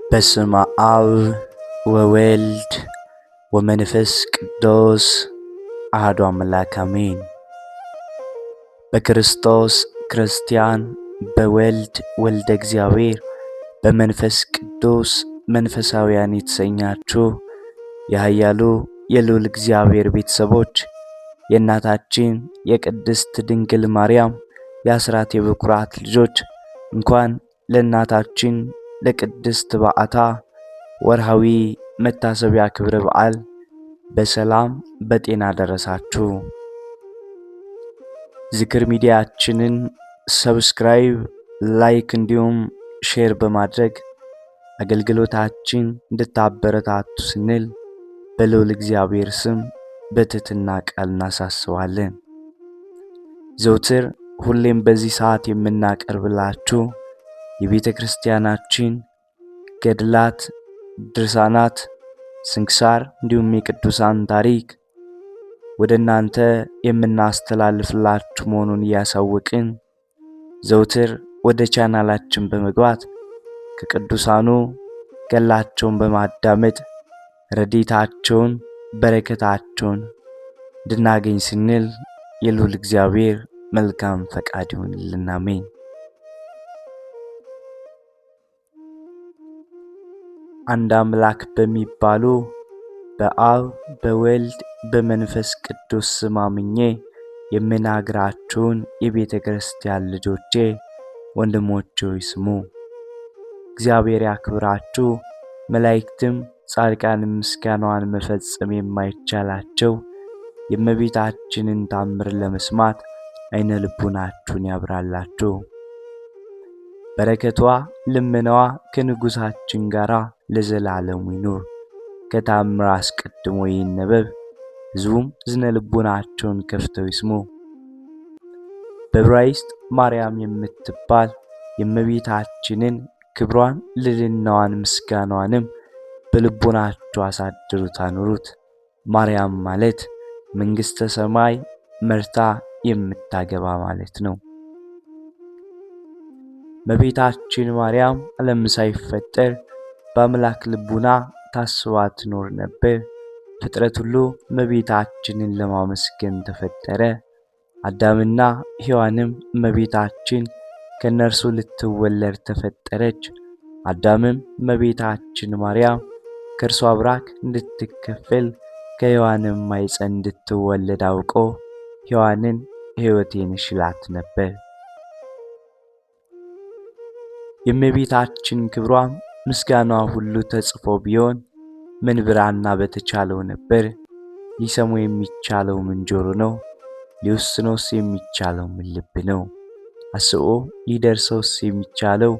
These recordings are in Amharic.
በስመ አብ ወወልድ ወመንፈስ ቅዱስ አሐዱ አምላክ አሜን። በክርስቶስ ክርስቲያን፣ በወልድ ወልደ እግዚአብሔር፣ በመንፈስ ቅዱስ መንፈሳውያን የተሰኛችሁ የኃያሉ የልዑል እግዚአብሔር ቤተሰቦች የእናታችን የቅድስት ድንግል ማርያም የአስራት የበኩራት ልጆች እንኳን ለእናታችን ለቅድስት በዓታ ወርሃዊ መታሰቢያ ክብረ በዓል በሰላም በጤና ደረሳችሁ። ዝክር ሚዲያችንን ሰብስክራይብ፣ ላይክ እንዲሁም ሼር በማድረግ አገልግሎታችን እንድታበረታቱ ስንል በልዑል እግዚአብሔር ስም በትህትና ቃል እናሳስባለን። ዘውትር ሁሌም በዚህ ሰዓት የምናቀርብላችሁ የቤተ ክርስቲያናችን ገድላት፣ ድርሳናት፣ ስንክሳር እንዲሁም የቅዱሳን ታሪክ ወደ እናንተ የምናስተላልፍላችሁ መሆኑን እያሳወቅን ዘውትር ወደ ቻናላችን በመግባት ከቅዱሳኑ ገድላቸውን በማዳመጥ ረድኤታቸውን በረከታቸውን እንድናገኝ ስንል የልዑል እግዚአብሔር መልካም ፈቃድ ይሁንልን። አሜን። አንድ አምላክ በሚባሉ በአብ በወልድ በመንፈስ ቅዱስ ስም አምኜ የምናግራችሁን የቤተ ክርስቲያን ልጆቼ ወንድሞቼ ሆይ ስሙ። እግዚአብሔር ያክብራችሁ። መላእክትም ጻድቃንም ምስጋናዋን መፈጸም የማይቻላቸው የእመቤታችንን ታምር ለመስማት አይነ ልቡናችሁን ያብራላችሁ። በረከቷ ልመናዋ ከንጉሳችን ጋር ለዘላለሙ ይኑር። ከታምር አስቀድሞ ይነበብ፣ ሕዝቡም ዝነ ልቡናቸውን ከፍተው ይስሙ። በዕብራይስጥ ማርያም የምትባል የእመቤታችንን ክብሯን ልዕልናዋን ምስጋናዋንም በልቡናችሁ አሳድሩት አኑሩት። ማርያም ማለት መንግሥተ ሰማይ መርታ የምታገባ ማለት ነው። እመቤታችን ማርያም ዓለም ሳይፈጠር በአምላክ ልቡና ታስባ ትኖር ነበር። ፍጥረት ሁሉ እመቤታችንን ለማመስገን ተፈጠረ። አዳምና ሔዋንም እመቤታችን ከነርሱ ልትወለድ ተፈጠረች። አዳምም እመቤታችን ማርያም ከእርሷ አብራክ እንድትከፈል ከሔዋንም ማኅፀን እንድትወለድ አውቆ ሔዋንን ሕይወቴን ይሽላት ነበር። የእመቤታችን ክብሯም ምስጋናዋ ሁሉ ተጽፎ ቢሆን ምን ብራና በተቻለው ነበር። ሊሰሙ የሚቻለው ምን ጆሮ ነው? ሊወስነውስ የሚቻለው ምን ልብ ነው? አስቦ ሊደርሰውስ የሚቻለው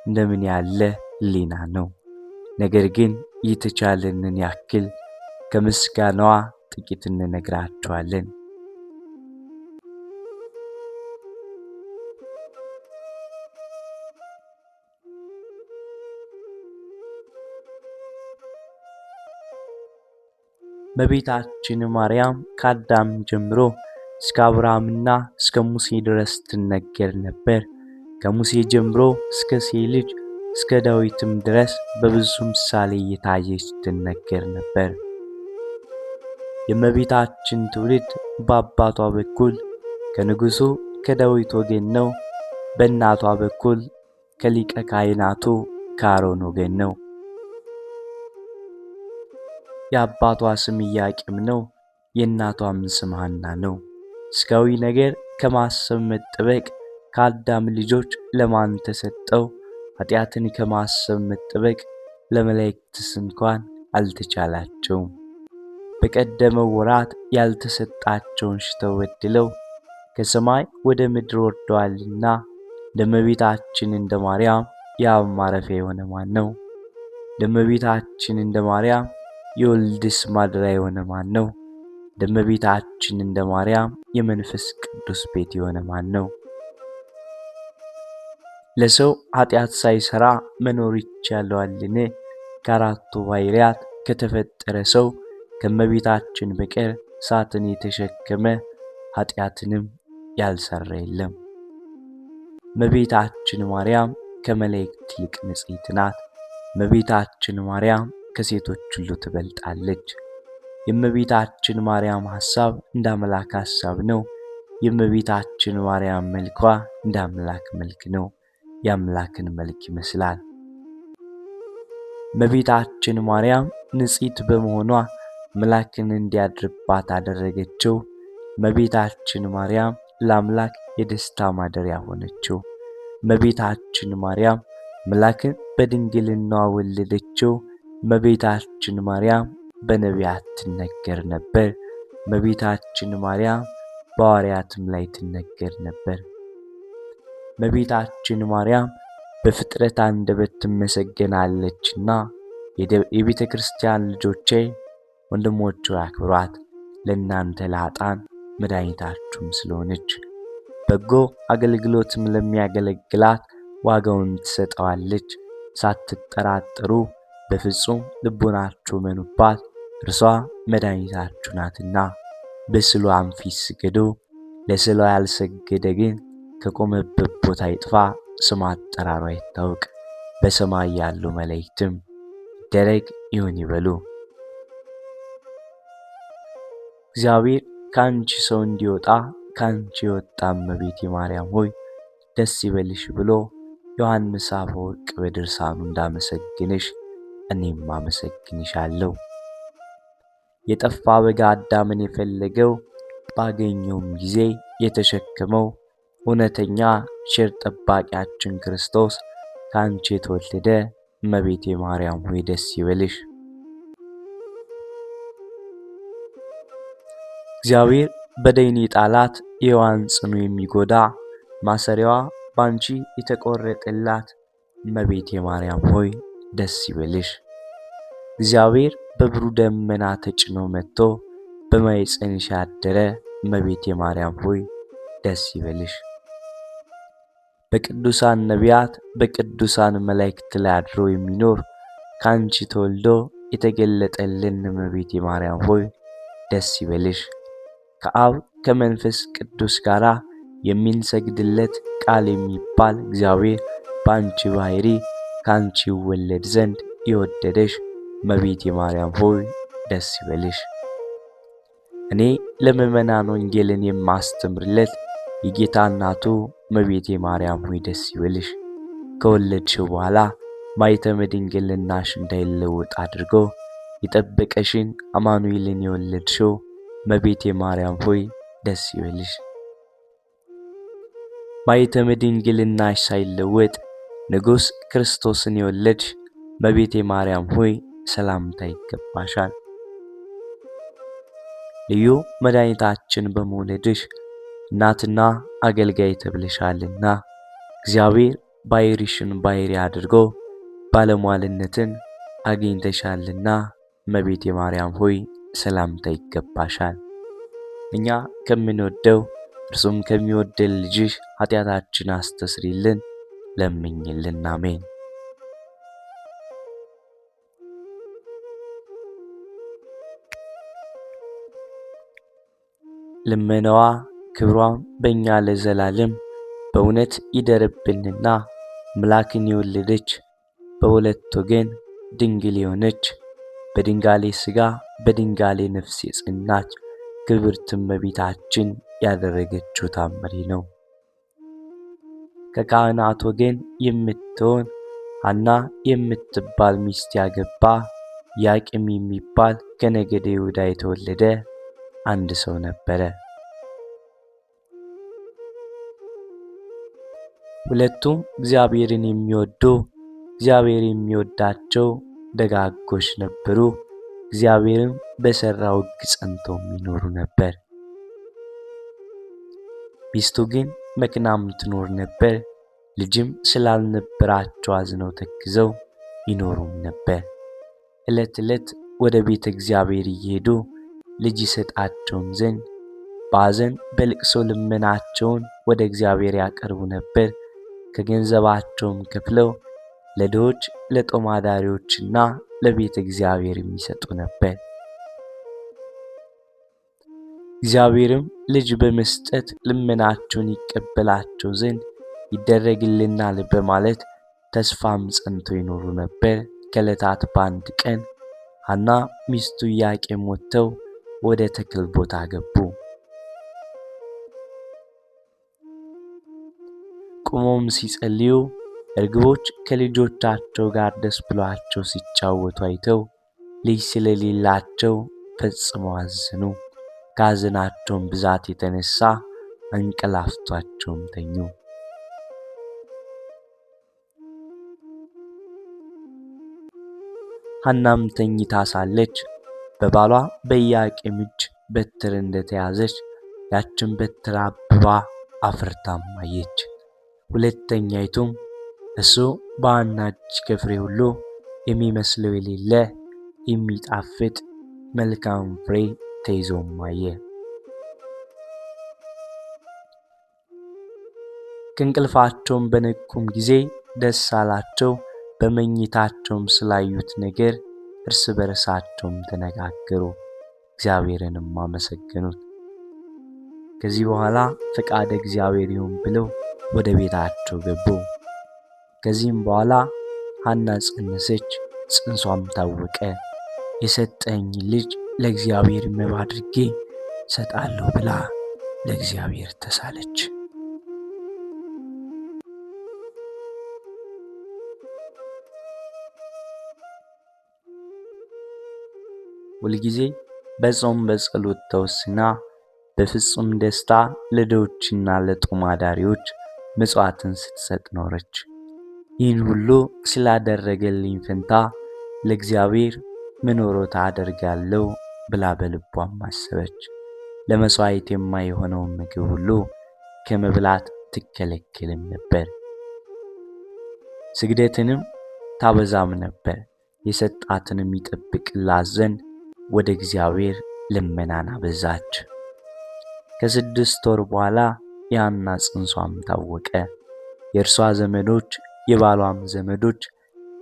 እንደምን ያለ ሕሊና ነው? ነገር ግን የተቻለንን ያክል ከምስጋናዋ ጥቂት እንነግራችኋለን። እመቤታችን ማርያም ከአዳም ጀምሮ እስከ አብርሃምና እስከ ሙሴ ድረስ ትነገር ነበር። ከሙሴ ጀምሮ እስከ ሴት ልጅ እስከ ዳዊትም ድረስ በብዙ ምሳሌ እየታየች ትነገር ነበር። የእመቤታችን ትውልድ በአባቷ በኩል ከንጉሡ ከዳዊት ወገን ነው። በእናቷ በኩል ከሊቀ ካህናቱ ከአሮን ወገን ነው። የአባቷ ስም ኢያቄም ነው። የእናቷም ስም ሐና ነው። ሥጋዊ ነገር ከማሰብ መጠበቅ ከአዳም ልጆች ለማን ተሰጠው? ኃጢአትን ከማሰብ መጠበቅ ለመላእክትስ እንኳን አልተቻላቸውም። በቀደመው ወራት ያልተሰጣቸውን ሽተው በድለው ከሰማይ ወደ ምድር ወርደዋልና ለእመቤታችን እንደ ማርያም የአብ ማረፊያ የሆነ ማን ነው? ለእመቤታችን እንደ ማርያም የወልድስ ማደሪያ የሆነ ማን ነው? ለእመቤታችን እንደ ማርያም የመንፈስ ቅዱስ ቤት የሆነ ማን ነው? ለሰው ኃጢአት ሳይሰራ መኖር ይቻለዋልን? ከአራቱ ባሕርያት ከተፈጠረ ሰው ከእመቤታችን በቀር እሳትን የተሸከመ ኃጢአትንም ያልሰራ የለም። እመቤታችን ማርያም ከመላእክት ይልቅ ንጽሕት ናት። እመቤታችን ማርያም ከሴቶች ሁሉ ትበልጣለች። የእመቤታችን ማርያም ሐሳብ እንደ አምላክ ሐሳብ ነው። የእመቤታችን ማርያም መልኳ እንደ አምላክ መልክ ነው። የአምላክን መልክ ይመስላል። እመቤታችን ማርያም ንጽሕት በመሆኗ አምላክን እንዲያድርባት አደረገችው። እመቤታችን ማርያም ለአምላክ የደስታ ማደሪያ ሆነችው። እመቤታችን ማርያም አምላክን በድንግልናዋ ወለደችው። እመቤታችን ማርያም በነቢያት ትነገር ነበር። እመቤታችን ማርያም በሐዋርያትም ላይ ትነገር ነበር። እመቤታችን ማርያም በፍጥረት አንደበት ትመሰገናለችና የቤተ ክርስቲያን ልጆቼ ወንድሞቼ አክብሯት። ለእናንተ ለኃጥአን መድኃኒታችሁም ስለሆነች በጎ አገልግሎትም ለሚያገለግላት ዋጋውን ትሰጠዋለች። ሳትጠራጠሩ በፍጹም ልቦናችሁ መኑባት፣ እርሷ መድኃኒታችሁ ናትና። በስዕሏም ፊት ስገዱ። ለስዕሏ ያልሰገደ ግን ከቆመበት ቦታ ይጥፋ፣ ስም አጠራሯ አይታወቅ። በሰማይ ያሉ መላእክትም ይደረግ ይሁን ይበሉ። እግዚአብሔር ከአንቺ ሰው እንዲወጣ ከአንቺ የወጣ እመቤቴ ማርያም ሆይ ደስ ይበልሽ ብሎ ዮሐንስ አፈወርቅ በድርሳኑ እንዳመሰግንሽ እኔም አመሰግንሻለሁ። የጠፋ በግ አዳምን የፈለገው ባገኘውም ጊዜ የተሸከመው እውነተኛ ቸር ጠባቂያችን ክርስቶስ ከአንቺ የተወለደ እመቤቴ ማርያም ሆይ ደስ ይበልሽ። እግዚአብሔር በደይን የጣላት የሔዋን ጽኑ የሚጎዳ ማሰሪያዋ ባንቺ የተቆረጠላት እመቤቴ ማርያም ሆይ ደስ ይበልሽ። እግዚአብሔር በብሩህ ደመና ተጭኖ መጥቶ በማኅፀንሽ ያደረ እመቤቴ ማርያም ሆይ ደስ ይበልሽ። በቅዱሳን ነቢያት በቅዱሳን መላእክት ላይ አድሮ የሚኖር ከአንቺ ተወልዶ የተገለጠልን እመቤቴ ማርያም ሆይ ደስ ይበልሽ። ከአብ ከመንፈስ ቅዱስ ጋር የሚንሰግድለት ቃል የሚባል እግዚአብሔር በአንቺ ባሕሪ ከአንቺ ይወለድ ዘንድ የወደደሽ እመቤቴ ማርያም ሆይ ደስ ይበልሽ። እኔ ለምእመናን ወንጌልን የማስተምርለት የጌታ እናቱ እመቤቴ ማርያም ሆይ ደስ ይበልሽ። ከወለድሽው በኋላ ማኅተመ ድንግልናሽ እንዳይለወጥ አድርጎ የጠበቀሽን አማኑኤልን የወለድሽው እመቤቴ ማርያም ሆይ ደስ ይበልሽ። ማኅተመ ድንግልናሽ ሳይለወጥ ንጉሥ ክርስቶስን የወለድሽ እመቤቴ ማርያም ሆይ ሰላምታ ይገባሻል። ልዩ መድኃኒታችን በመውለድሽ እናትና አገልጋይ ተብለሻልና እግዚአብሔር ባሕርይሽን ባሕርይ አድርጎ ባለሟልነትን አግኝተሻልና እመቤቴ ማርያም ሆይ ሰላምታ ይገባሻል። እኛ ከምንወደው እርሱም ከሚወደን ልጅሽ ኃጢአታችን አስተስሪልን ለምኝልን። አሜን። ልመናዋ ክብሯም በእኛ ለዘላለም በእውነት ይደርብንና አምላክን የወለደች በሁለት ወገን ድንግል የሆነች በድንጋሌ ሥጋ በድንጋሌ ነፍስ የጸናች ክብርት እመቤታችን ያደረገችው ታምሪ ነው። ከካህናት ወገን የምትሆን ሐና የምትባል ሚስት ያገባ ኢያቄም የሚባል ከነገደ ይሁዳ የተወለደ አንድ ሰው ነበረ። ሁለቱም እግዚአብሔርን የሚወዱ እግዚአብሔር የሚወዳቸው ደጋጎች ነበሩ። እግዚአብሔርም በሠራው ሕግ ጸንተው የሚኖሩ ነበር። ሚስቱ ግን መክናም ትኖር ነበር። ልጅም ስላልነበራቸው አዝነው ተክዘው ይኖሩም ነበር። ዕለት ዕለት ወደ ቤተ እግዚአብሔር እየሄዱ ልጅ ይሰጣቸውም ዘንድ በሐዘን በልቅሶ ልመናቸውን ወደ እግዚአብሔር ያቀርቡ ነበር። ከገንዘባቸውም ከፍለው ለድሆች ለጦም አዳሪዎችና ለቤተ እግዚአብሔር የሚሰጡ ነበር። እግዚአብሔርም ልጅ በመስጠት ልመናቸውን ይቀበላቸው ዘንድ ይደረግልናል በማለት ተስፋም ጸንቶ ይኖሩ ነበር። ከዕለታት በአንድ ቀን ሐና ሚስቱ ኢያቄም ወጥተው ወደ ተክል ቦታ ገቡ። ቆመውም ሲጸልዩ እርግቦች ከልጆቻቸው ጋር ደስ ብሏቸው ሲጫወቱ አይተው ልጅ ስለሌላቸው ፈጽመው አዘኑ። ከሐዘናቸውም ብዛት የተነሳ አንቀላፍቷቸውም ተኙ። ሐናም ተኝታ ሳለች በባሏ በኢያቄም እጅ በትር እንደተያዘች ያችን በትር አብባ አፍርታም አየች። ሁለተኛይቱም እሱ በሐና እጅ ከፍሬ ሁሉ የሚመስለው የሌለ የሚጣፍጥ መልካም ፍሬ ተይዞም አየ። ከእንቅልፋቸውም በነቁም ጊዜ ደስ አላቸው። በመኝታቸውም ስላዩት ነገር እርስ በርሳቸውም ተነጋገሩ፣ እግዚአብሔርንም አመሰገኑት። ከዚህ በኋላ ፈቃደ እግዚአብሔር ይሁን ብለው ወደ ቤታቸው ገቡ። ከዚህም በኋላ ሐና ጸነሰች፣ ጽንሷም ታወቀ። የሰጠኝ ልጅ ለእግዚአብሔር መባ አድርጌ ሰጣለሁ ብላ ለእግዚአብሔር ተሳለች። ሁልጊዜ በጾም በጸሎት ተወስና በፍጹም ደስታ ለድሆችና ለጦም አዳሪዎች ምጽዋትን ስትሰጥ ኖረች። ይህን ሁሉ ስላደረገልኝ ፈንታ ለእግዚአብሔር ምን ወሮታ አደርጋለሁ ብላ በልቧም አሰበች። ለመሥዋዕት የማይሆነውን ምግብ ሁሉ ከመብላት ትከለከልም ነበር። ስግደትንም ታበዛም ነበር። የሰጣትንም ይጠብቅላት ዘንድ ወደ እግዚአብሔር ልመናን አበዛች። ከ6 ወር በኋላ የሐና ጽንሷም ታወቀ። የእርሷ ዘመዶች የባሏም ዘመዶች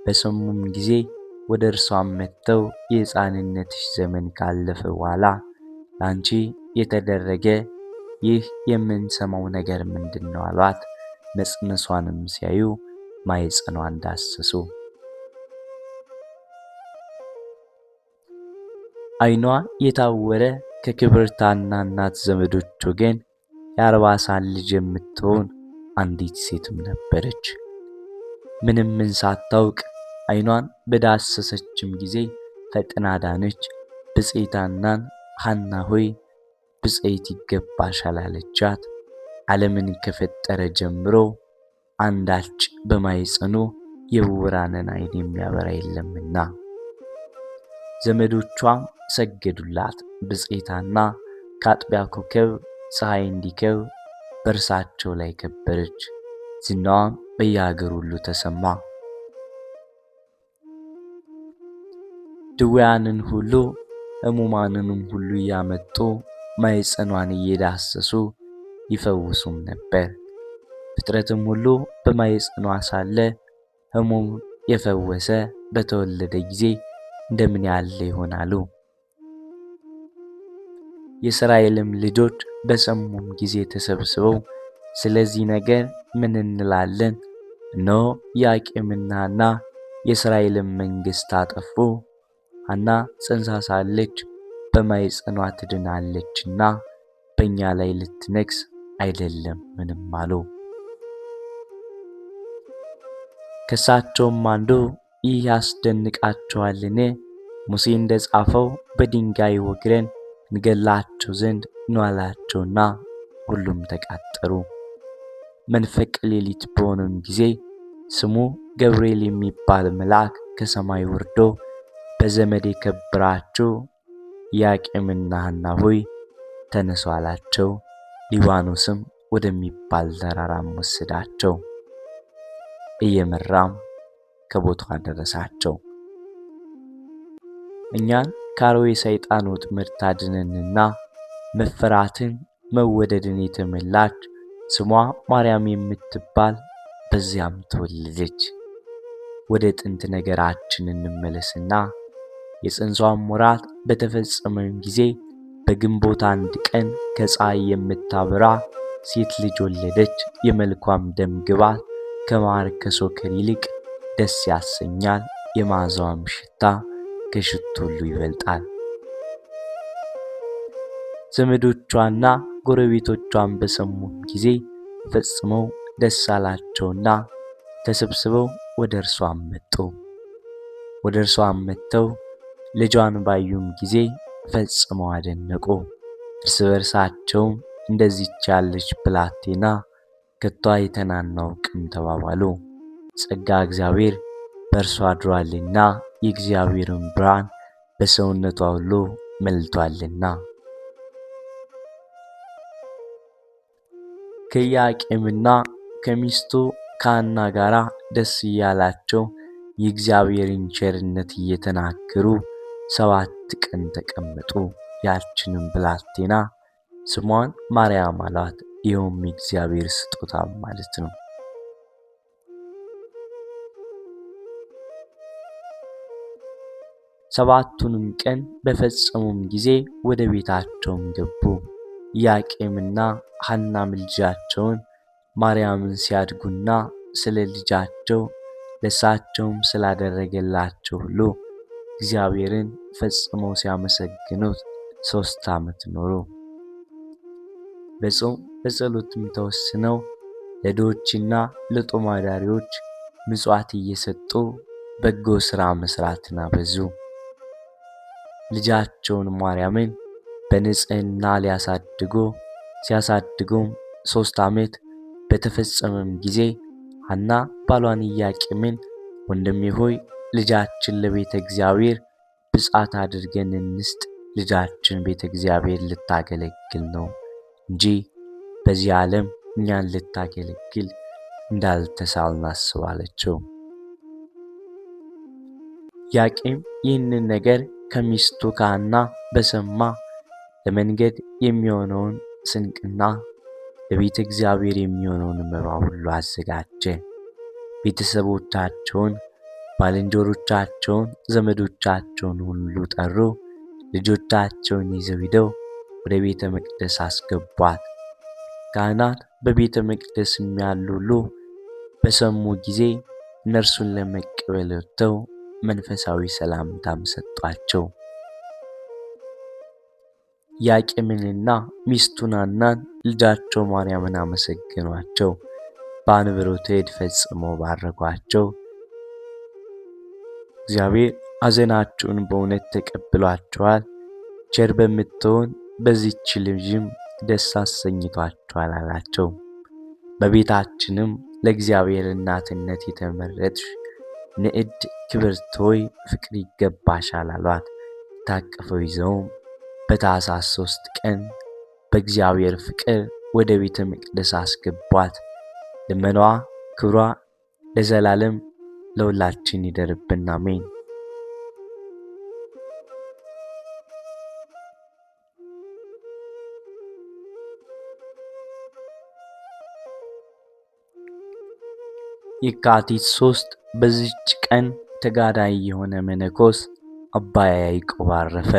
በሰሙም ጊዜ ወደ እርሷም መጥተው የሕፃንነትሽ ዘመን ካለፈ በኋላ ላንቺ የተደረገ ይህ የምንሰማው ነገር ምንድነው አሏት። መጽነሷንም ሲያዩ ማኅፀኗን ዳሰሱ። ዓይኗ የታወረ ከክብርት ሐና እናት ዘመዶች ወገን የ40 ልጅ የምትሆን አንዲት ሴትም ነበረች። ምንም ሳታውቅ ዓይኗን በዳሰሰችም ጊዜ ፈጥና ዳነች። ብፅዕት ሐናን ሐና ሆይ ብፅዕት ይገባሻል አለቻት። ዓለምን ከፈጠረ ጀምሮ አንዳች በማኅፀኑ የዕውራንን ዓይን የሚያበራ የለምና። ዘመዶቿም ሰገዱላት። ብፅዕት ሐና ከአጥቢያ ኮከብ ፀሐይ እንዲከብ በእርሳቸው ላይ ከበረች። ዝናዋም በየአገሩ ሁሉ ተሰማ። ድውያንን ሁሉ ሕሙማንንም ሁሉ እያመጡ ማኅፀኗን እየዳሰሱ ይፈውሱም ነበር። ፍጥረትም ሁሉ በማኅፀኗ ሳለ ሕሙም የፈወሰ በተወለደ ጊዜ እንደምን ያለ ይሆናሉ። የእስራኤልም ልጆች በሰሙም ጊዜ ተሰብስበው ስለዚህ ነገር ምን እንላለን? እነሆ ኢያቄምና ሐና የእስራኤልን መንግሥት አጠፉ። ሐና ጸንሳ ሳለች በማኅፀኗ ትድናለችና በእኛ ላይ ልትነግሥ አይደለም ምንም አሉ። ከእሳቸውም አንዱ ይህ ያስደንቃቸዋልን? ሙሴ እንደ ጻፈው በድንጋይ ወግረን እንገላቸው ዘንድ ኑ አላቸውና ሁሉም ተቃጠሩ። መንፈቀ ሌሊት በሆነም ጊዜ ስሙ ገብርኤል የሚባል መልአክ ከሰማይ ወርዶ በዘመድ የከበራችሁ ኢያቄምና ሐና ሆይ ተነሱ አላቸው። ሊባኖስም ወደሚባል ተራራም ወሰዳቸው። እየመራም ከቦታው አደረሳቸው። እኛን ከአርዌ ሰይጣን ወጥመድ ታድነንና መፈራትን መወደድን የተመላች ስሟ ማርያም የምትባል በዚያም ተወለደች። ወደ ጥንት ነገራችን እንመለስና የጽንሷም ወራት በተፈጸመም ጊዜ በግንቦት 1 ቀን ከፀሐይ የምታበራ ሴት ልጅ ወለደች። የመልኳም ደም ግባት ከማር ከሶከር ይልቅ ደስ ያሰኛል። የመዓዛዋም ሽታ ከሽቱ ሁሉ ይበልጣል። ዘመዶቿና ጎረቤቶቿም በሰሙም ጊዜ ፈጽመው ደስ አላቸውና ተሰብስበው ወደ እርሷም መጡ። ወደ እርሷም መጥተው ልጇን ባዩም ጊዜ ፈጽመው አደነቁ። እርስ በርሳቸውም እንደዚች ያለች ብላቴና ከቶ አይተን አናውቅም ተባባሉ። ጸጋ እግዚአብሔር በእርሷ አድሯልና የእግዚአብሔርን ብርሃን በሰውነቷ ሁሉ መልቷልና። ከኢያቄምና ከሚስቱ ከሐና ጋር ደስ እያላቸው የእግዚአብሔርን ቸርነት እየተናገሩ 7 ቀን ተቀመጡ። ያችንም ብላቴና ስሟን ማርያም አሏት። ይኸውም የእግዚአብሔር ስጦታ ማለት ነው። 7ቱንም ቀን በፈጸሙም ጊዜ ወደ ቤታቸውም ገቡ። ኢያቄምና ሐናም ልጃቸውን ማርያምን ሲያድጉና ስለ ልጃቸው ለእሳቸውም ስላደረገላቸው ሁሉ እግዚአብሔርን ፈጽመው ሲያመሰግኑት 3 ዓመት ኖሩ። በጾም በጸሎትም ተወስነው ለድሆችና ለጦም አዳሪዎች ምጽዋት እየሰጡ በጎ ሥራ መስራትን አበዙ። ልጃቸውን ማርያምን በንጽሕና ሲያሳድጉም 3 ዓመት በተፈጸመም ጊዜ ሐና ባሏን ኢያቄምን ወንድሜ ሆይ ልጃችን ለቤተ እግዚአብሔር ብፅዓት አድርገን እንስጥ፣ ልጃችን ቤተ እግዚአብሔር ልታገለግል ነው እንጂ በዚህ ዓለም እኛን ልታገለግል እንዳልተሳልን አስባለችው። ኢያቄም ይህንን ነገር ከሚስቱ ከሐና በሰማ ለመንገድ የሚሆነውን ስንቅና ለቤተ እግዚአብሔር የሚሆነውን መባ ሁሉ አዘጋጀ። ቤተሰቦቻቸውን፣ ባልንጀሮቻቸውን፣ ዘመዶቻቸውን ሁሉ ጠሩ። ልጆቻቸውን ይዘው ሄደው ወደ ቤተ መቅደስ አስገቧት። ካህናት በቤተ መቅደስም ያሉ ሁሉ በሰሙ ጊዜ እነርሱን ለመቀበል ወጥተው መንፈሳዊ ሰላምታም ሰጧቸው። ኢያቄምንና ሚስቱን ሐናን ልጃቸው ማርያምን አመሰገኗቸው። በአንብሮተ እድ ፈጽመው ባረኳቸው። እግዚአብሔር ሐዘናችሁን በእውነት ተቀብሏቸዋል፣ ቸር በምትሆን በዚህች ልጅም ደስ አሰኝቷቸዋል አላቸው። በቤታችንም ለእግዚአብሔር እናትነት የተመረጥሽ ንዕድ ክብርት ሆይ ፍቅር ይገባሻል አሏት። ታቅፈው ይዘውም በታኅሳስ 3 ቀን በእግዚአብሔር ፍቅር ወደ ቤተ መቅደስ አስገቧት። ልመናዋ ክብሯ ለዘላለም ለሁላችን ይደርብን፣ አሜን። የካቲት 3 በዚች ቀን ተጋዳይ የሆነ መነኮስ አባ ያዕቆብ አረፈ።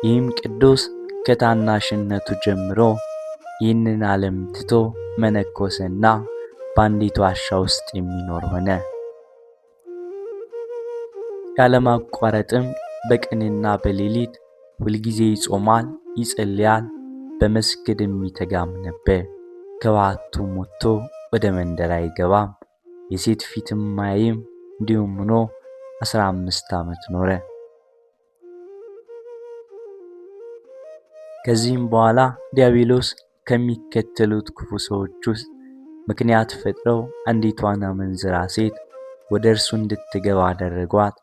ይህም ቅዱስ ከታናሽነቱ ጀምሮ ይህንን ዓለም ትቶ መነኮሰና በአንዲት ዋሻ ውስጥ የሚኖር ሆነ። ያለማቋረጥም በቀንና በሌሊት ሁልጊዜ ይጾማል፣ ይጸልያል፣ በመስገድም ይተጋም ነበር። ከበዓቱም ወጥቶ ወደ መንደር አይገባም፣ የሴት ፊትም አያይም። እንዲሁም ሆኖ 15 ዓመት ኖረ። ከዚህም በኋላ ዲያብሎስ ከሚከተሉት ክፉ ሰዎች ውስጥ ምክንያት ፈጥረው አንዲቷን አመንዝራ ሴት ወደ እርሱ እንድትገባ አደረጓት።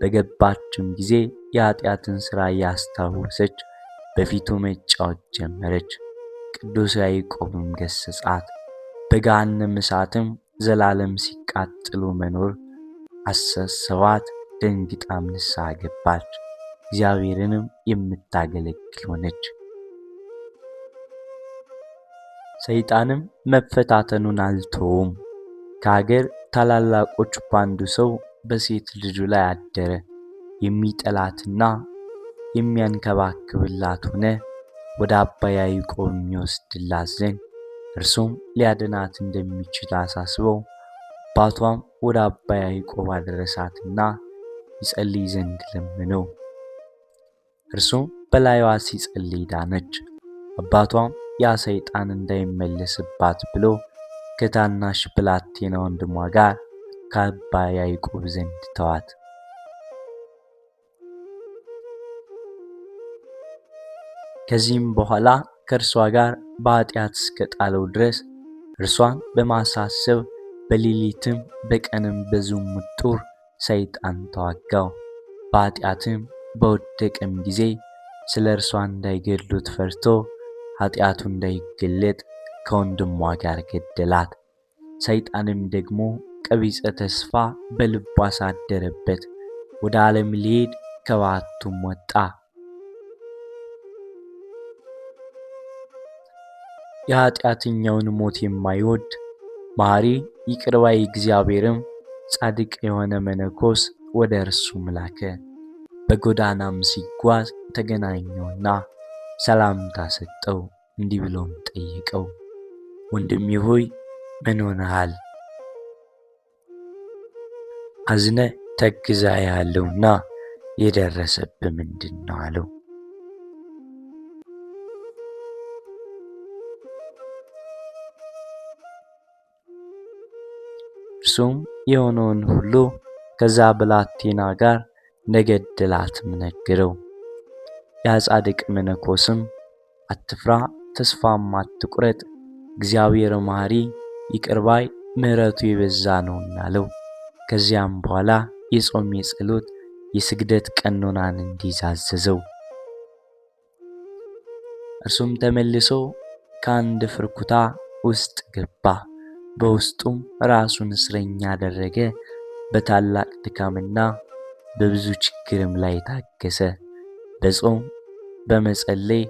በገባችም ጊዜ የኃጢአትን ሥራ እያስታወሰች በፊቱ መጫወት ጀመረች። ቅዱስ ያዕቆብም ገሠጻት። በገሃነመ እሳትም ዘላለም ሲቃጠሉ መኖር አሳሰባት። ደንግጣም ንስሐ ገባች። እግዚአብሔርንም የምታገለግል ሆነች። ሰይጣንም መፈታተኑን አልተወም። ከአገር ታላላቆች ባንዱ ሰው በሴት ልጁ ላይ አደረ። የሚጠላትና የሚያንከባክብላት ሆነ። ወደ አባ ያዕቆብ የሚወስድላት ዘንድ እርሱም ሊያድናት እንደሚችል አሳስበው አባቷም ወደ አባ ያዕቆብ አደረሳትና ይጸልይ ዘንድ ለመነው። እርሱም በላይዋ ሲጸልይ ዳነች። አባቷም ያ ሰይጣን እንዳይመለስባት ብሎ ከታናሽ ብላቴና ወንድሟ ጋር ከአባ ያዕቆብ ዘንድ ተዋት። ከዚህም በኋላ ከእርሷ ጋር በኃጢአት እስከ ጣለው ድረስ እርሷን በማሳሰብ በሌሊትም በቀንም በዝሙት ጦር ሰይጣን ተዋጋው። በኃጢአትም በወደቀም ጊዜ ስለ እርሷ እንዳይገድሉት ፈርቶ ኃጢአቱ እንዳይገለጥ ከወንድሟ ጋር ገደላት። ሰይጣንም ደግሞ ቀቢጸ ተስፋ በልቡ አሳደረበት። ወደ ዓለም ሊሄድ ከባቱም ወጣ። የኃጢአተኛውን ሞት የማይወድ መሐሪ ይቅር ባይ እግዚአብሔርም ጻድቅ የሆነ መነኮስ ወደ እርሱ ላከ። በጎዳናም ሲጓዝ ተገናኘውና ሰላምታ ሰጠው። እንዲህ ብሎም ጠየቀው፣ ወንድሜ ሆይ ምን ሆነሃል? አዝነ ተግዛ ያለውና የደረሰብህ ምንድን ነው አለው። እርሱም የሆነውን ሁሉ ከዛ ብላቴና ጋር እንደገደላትም ነገረው። ያ ጻድቅ መነኮስም አትፍራ፣ ተስፋም አትቁረጥ፣ እግዚአብሔር መሐሪ ይቅር ባይ ምሕረቱ የበዛ ነውና አለው። ከዚያም በኋላ የጾም የጸሎት የስግደት ቀኖናን እንዲይዝ አዘዘው። እርሱም ተመልሶ ከአንድ ፍርኩታ ውስጥ ገባ። በውስጡም ራሱን እስረኛ አደረገ። በታላቅ ድካምና በብዙ ችግርም ላይ ታገሰ። በጾም በመጸለይ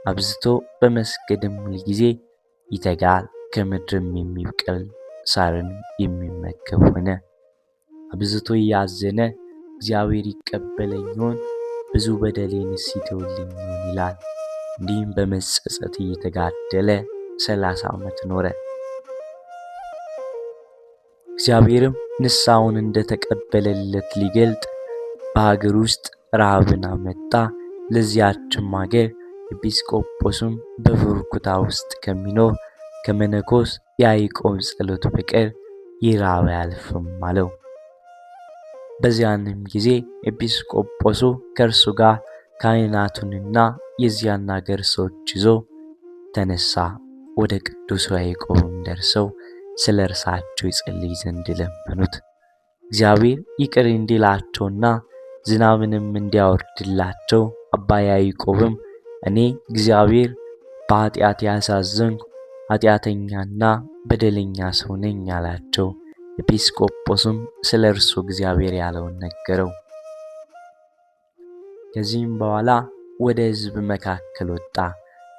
አብዝቶ በመስገድም ሁልጊዜ ይተጋል። ከምድርም የሚበቅል ሳርን የሚመገብ ሆነ። አብዝቶ እያዘነ እግዚአብሔር ይቀበለኝ ይሆን? ብዙ በደሌንስ ይተውልኝ ይሆን ይላል። እንዲህም በመጸጸት እየተጋደለ 30 ዓመት ኖረ። እግዚአብሔርም ንስሐውን እንደተቀበለለት ሊገልጥ በሀገር ውስጥ ረሃብን አመጣ። ለዚያችም ሀገር ኤጲስቆጶስም በፍርኩታ ውስጥ ከሚኖር ከመነኮስ ያዕቆብ ጸሎት በቀር ይህ ረሃብ አያልፍም አለው። በዚያንም ጊዜ ኤጲስቆጶሱ ከእርሱ ጋር ካህናቱንና የዚያን አገር ሰዎች ይዞ ተነሳ። ወደ ቅዱስ ያዕቆብም ደርሰው ስለ እርሳቸው ይጸልይ ዘንድ ለመኑት። እግዚአብሔር ይቅር እንዲላቸውና ዝናብንም እንዲያወርድላቸው አባ ያዕቆብም እኔ እግዚአብሔር በኃጢአት ያሳዘንኩ ኃጢአተኛና በደለኛ ሰው ነኝ አላቸው። ኤጲስቆጶስም ስለ እርሱ እግዚአብሔር ያለውን ነገረው። ከዚህም በኋላ ወደ ሕዝብ መካከል ወጣ፣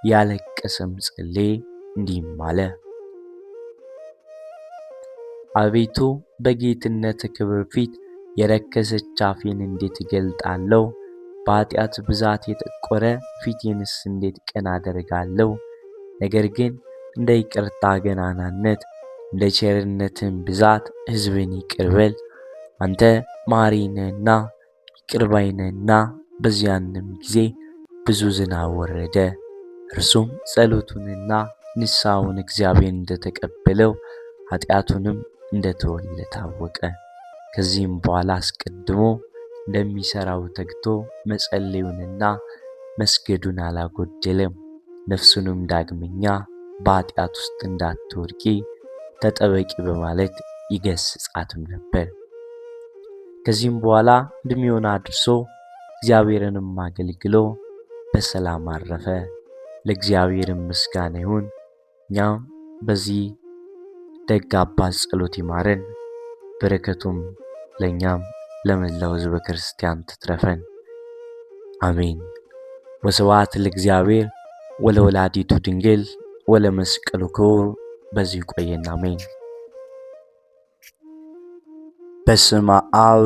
ያለቀሰም ጸለየ፣ እንዲህም አለ። አቤቱ በጌትነት ክብር ፊት የረከሰች አፌን እንዴት እገልጣለሁ? በኃጢአት ብዛት የጠቆረ ፊቴንስ እንዴት ቀና አደርጋለሁ? ነገር ግን እንደ ይቅርታ ገናናነት እንደ ቸርነትም ብዛት ሕዝብን ይቅር በል። አንተ መሐሪ ነህና ይቅር ባይ ነህና። በዚያንም ጊዜ ብዙ ዝናብ ወረደ። እርሱም ጸሎቱንና ንስሐውን እግዚአብሔር እንደተቀበለው ኃጢአቱንም እንደተወለት ታወቀ። ከዚህም በኋላ አስቀድሞ እንደሚሰራው ተግቶ መጸለዩንና መስገዱን አላጎደለም። ነፍሱንም ዳግመኛ በኃጢአት ውስጥ እንዳትወድቂ ተጠበቂ በማለት ይገስጻትም ነበር። ከዚህም በኋላ ዕድሜውን አድርሶ እግዚአብሔርንም አገልግሎ በሰላም አረፈ። ለእግዚአብሔርም ምስጋና ይሁን። እኛም በዚህ ደግ አባት ጸሎት ይማረን፣ በረከቱም ለእኛም ለመላው ሕዝበ ክርስቲያን ትትረፈን፣ አሜን። ወስብሐት ለእግዚአብሔር ወለወላዲቱ ድንግል ወለመስቀሉ ክቡር። በዚህ ቆየን፣ አሜን። በስመ አብ